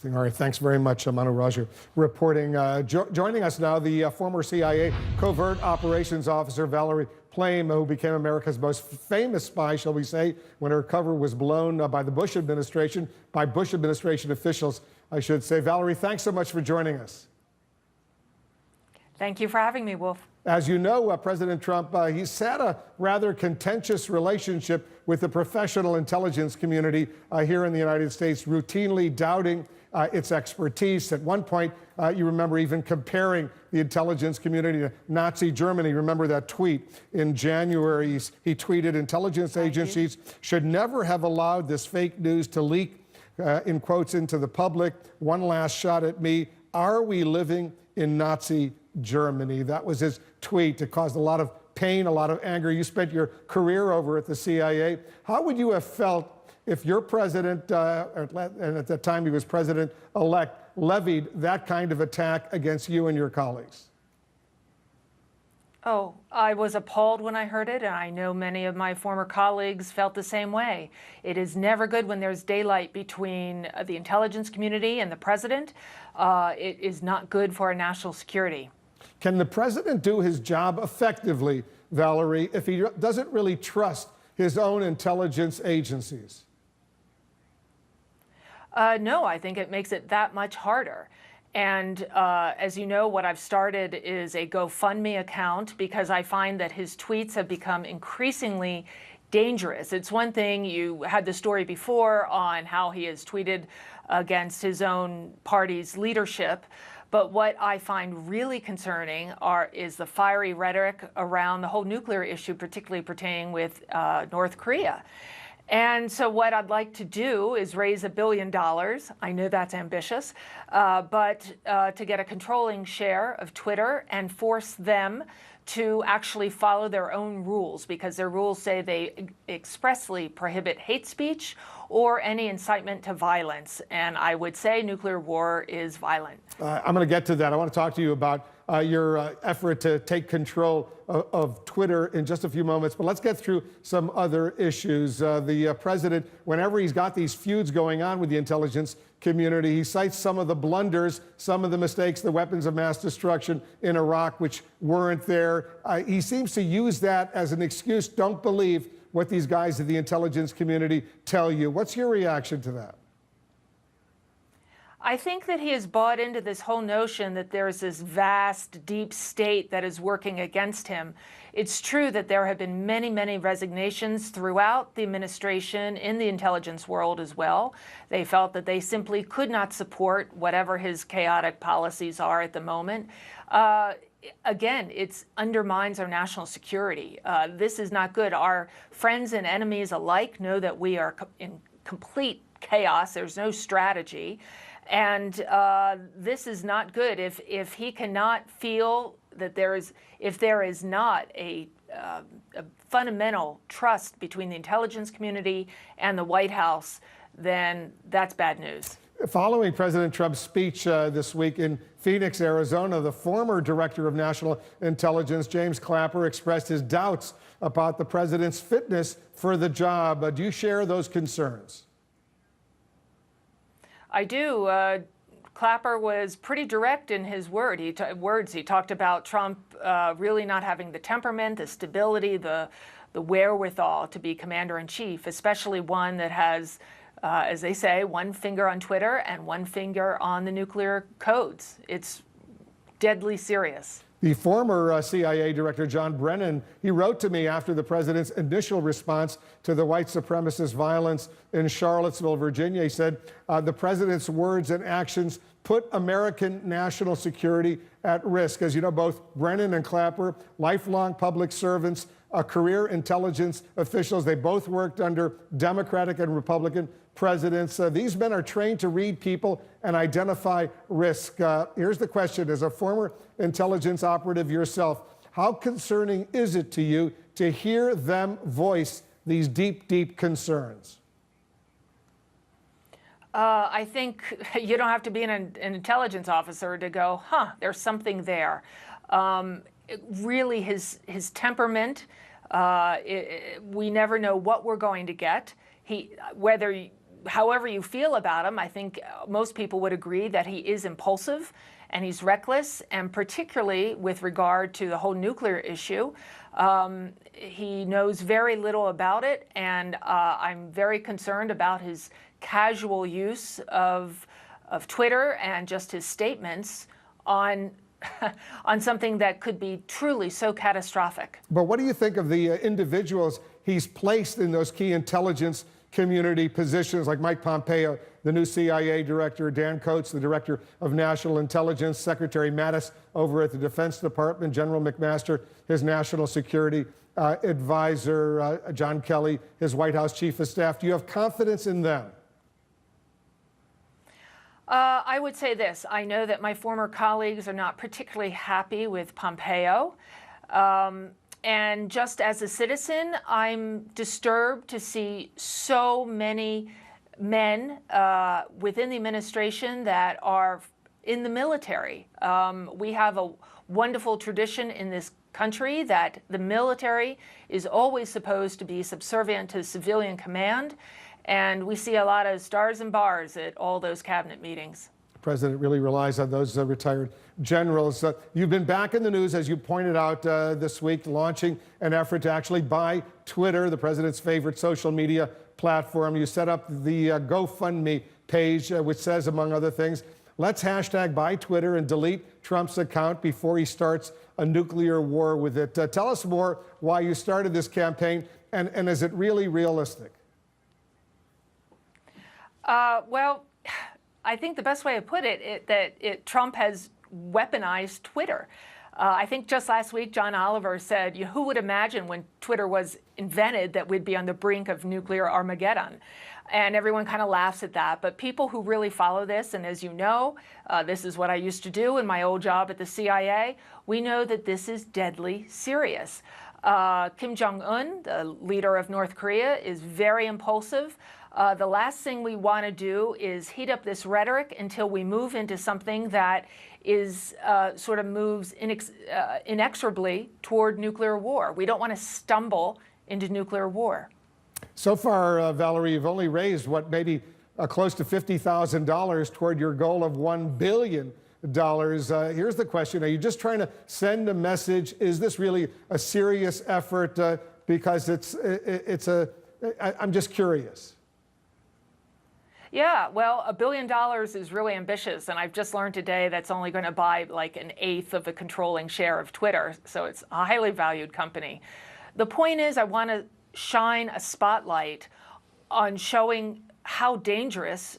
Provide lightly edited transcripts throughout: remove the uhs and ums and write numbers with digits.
All right, thanks very much, Manu Raju, reporting. Joining us now, the former CIA covert operations officer, Valerie Plame, who became America's most famous spy, shall we say, when her cover was blown by the Bush administration, by Bush administration officials, I should say. Valerie, thanks so much for joining us. Thank you for having me, Wolf. As you know, President Trump, he's had a rather contentious relationship with the professional intelligence community here in the United States, routinely doubting its expertise. At one point, you remember even comparing the intelligence community to Nazi Germany. Remember that tweet in January? He tweeted, "Intelligence agencies should never have allowed this fake news to leak," in quotes, "into the public. One last shot at me. Are we living in Nazi Germany?" That was his tweet. It caused a lot of pain, a lot of anger. You spent your career over at the CIA. How would you have felt if your president, and at that time he was president-elect, levied that kind of attack against you and your colleagues? Oh, I was appalled when I heard it, and I know many of my former colleagues felt the same way. It is never good when there's daylight between the intelligence community and the president. It is not good for our national security. Can the president do his job effectively, Valerie, if he doesn't really trust his own intelligence agencies? No, I think it makes it that much harder. And as you know, what I've started is a GoFundMe account because I find that his tweets have become increasingly dangerous. It's one thing, you had the story before on how he has tweeted against his own party's leadership. But what I find really concerning is the fiery rhetoric around the whole nuclear issue, particularly pertaining with North Korea. And so what I'd like to do is raise $1 billion. I know that's ambitious, but to get a controlling share of Twitter and force them to actually follow their own rules, because their rules say they expressly prohibit hate speech or any incitement to violence. And I would say nuclear war is violent. I'm going to get to that. I want to talk to you about your effort to take control of Twitter in just a few moments. But let's get through some other issues. The president, whenever he's got these feuds going on with the intelligence community, he cites some of the blunders, some of the mistakes, the weapons of mass destruction in Iraq, which weren't there. He seems to use that as an excuse. Don't believe what these guys in the intelligence community tell you. What's your reaction to that? I think that he has bought into this whole notion that there's this vast, deep state that is working against him. It's true that there have been many, many resignations throughout the administration in the intelligence world as well. They felt that they simply could not support whatever his chaotic policies are at the moment. Again, it undermines our national security. This is not good. Our friends and enemies alike know that we are in complete chaos. There's no strategy. And this is not good. If he cannot feel that if there is not a fundamental trust between the intelligence community and the White House, then that's bad news. Following President Trump's speech this week in Phoenix, Arizona, the former director of national intelligence, James Clapper, expressed his doubts about the president's fitness for the job. Do you share those concerns? I do. Clapper was pretty direct in his words. He talked about Trump really not having the temperament, the stability, the wherewithal to be commander-in-chief, especially one that has, as they say, one finger on Twitter and one finger on the nuclear codes. It's deadly serious. The former CIA director, John Brennan, he wrote to me after the president's initial response to the white supremacist violence in Charlottesville, Virginia. He said, the president's words and actions put American national security at risk. As you know, both Brennan and Clapper, lifelong public servants, career intelligence officials. They both worked under Democratic and Republican presidents. These men are trained to read people and identify risk. Here's the question. As a former intelligence operative yourself, how concerning is it to you to hear them voice these deep, deep concerns? I think you don't have to be an intelligence officer to go, there's something there. Really, his temperament, we never know what we're going to get. Whether however you feel about him, I think most people would agree that he is impulsive and he's reckless, and particularly with regard to the whole nuclear issue. He knows very little about it, and I'm very concerned about his casual use of Twitter and just his statements on on something that could be truly so catastrophic. But what do you think of the individuals he's placed in those key intelligence community positions, like Mike Pompeo, the new CIA director, Dan Coats, the director of national intelligence, Secretary Mattis over at the Defense Department, General McMaster, his national security advisor, John Kelly, his White House chief of staff? Do you have confidence in them? I would say this. I know that my former colleagues are not particularly happy with Pompeo. And just as a citizen, I'm disturbed to see so many men within the administration that are in the military. We have a wonderful tradition in this country that the military is always supposed to be subservient to civilian command. And we see a lot of stars and bars at all those cabinet meetings. The president really relies on those retired generals. You've been back in the news, as you pointed out this week, launching an effort to actually buy Twitter, the president's favorite social media platform. You set up the GoFundMe page, which says, among other things, let's hashtag buy Twitter and delete Trump's account before he starts a nuclear war with it. Tell us more why you started this campaign, and is it really realistic? Well, I think the best way to put it, that Trump has weaponized Twitter. I think just last week, John Oliver said, who would imagine when Twitter was invented that we'd be on the brink of nuclear Armageddon? And everyone kind of laughs at that. But people who really follow this, and as you know, this is what I used to do in my old job at the CIA, we know that this is deadly serious. Kim Jong-un, the leader of North Korea, is very impulsive. The last thing we want to do is heat up this rhetoric until we move into something that is sort of moves inexorably toward nuclear war. We don't want to stumble into nuclear war. So far, Valerie, you've only raised, maybe close to $50,000 toward your goal of $1 billion. Here's the question. Are you just trying to send a message? Is this really a serious effort? Because I'm just curious. Yeah, well, $1 billion is really ambitious, and I've just learned today that's only going to buy like an eighth of the controlling share of Twitter, so it's a highly valued company. The point is, I want to shine a spotlight on showing how dangerous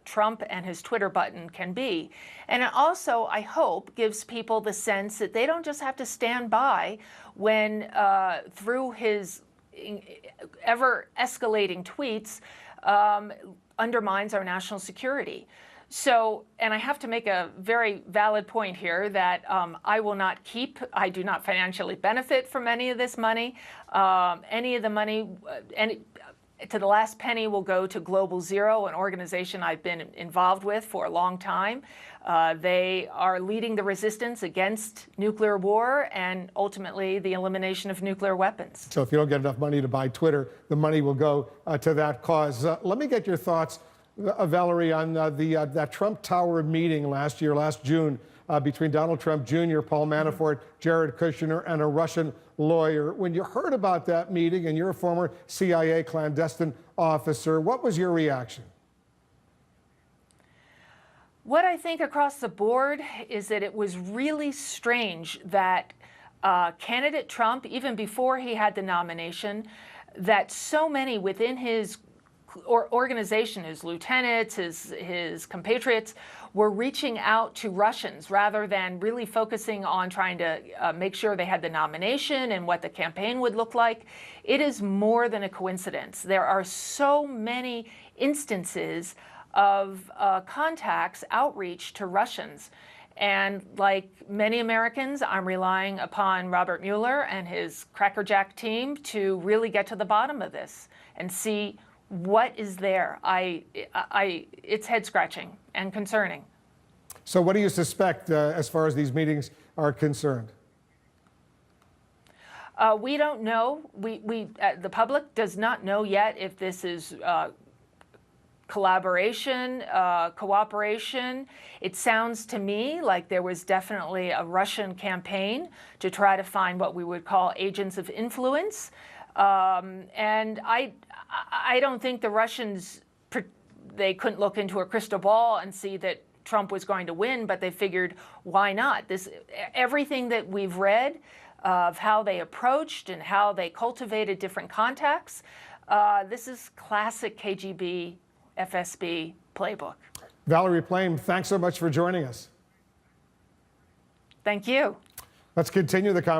Trump and his Twitter button can be. And it also, I hope, gives people the sense that they don't just have to stand by when, through his ever-escalating tweets, undermines our national security. So, and I have to make a very valid point here that I do not financially benefit from any of this money. Any of the money, to the last penny, will go to Global Zero, an organization I've been involved with for a long time. They are leading the resistance against nuclear war and ultimately the elimination of nuclear weapons. So if you don't get enough money to buy Twitter, the money will go to that cause. Let me get your thoughts, Valerie, on that Trump Tower meeting last June, between Donald Trump Jr., Paul Manafort, Jared Kushner, and a Russian lawyer. When you heard about that meeting, and you're a former CIA clandestine officer, what was your reaction? What I think across the board is that it was really strange that candidate Trump, even before he had the nomination, that so many within his organization, his lieutenants, his compatriots, were reaching out to Russians rather than really focusing on trying to make sure they had the nomination and what the campaign would look like. It is more than a coincidence. There are so many instances of contacts, outreach to Russians. And like many Americans, I'm relying upon Robert Mueller and his crackerjack team to really get to the bottom of this and see what is there. It's head-scratching and concerning. So what do you suspect as far as these meetings are concerned? We don't know. The public does not know yet if this is collaboration, cooperation. It sounds to me like there was definitely a Russian campaign to try to find what we would call agents of influence. And I don't think the Russians, they couldn't look into a crystal ball and see that Trump was going to win, but they figured, why not? Everything that we've read of how they approached and how they cultivated different contacts, this is classic KGB, FSB playbook. Valerie Plame, thanks so much for joining us. Thank you. Let's continue the conversation.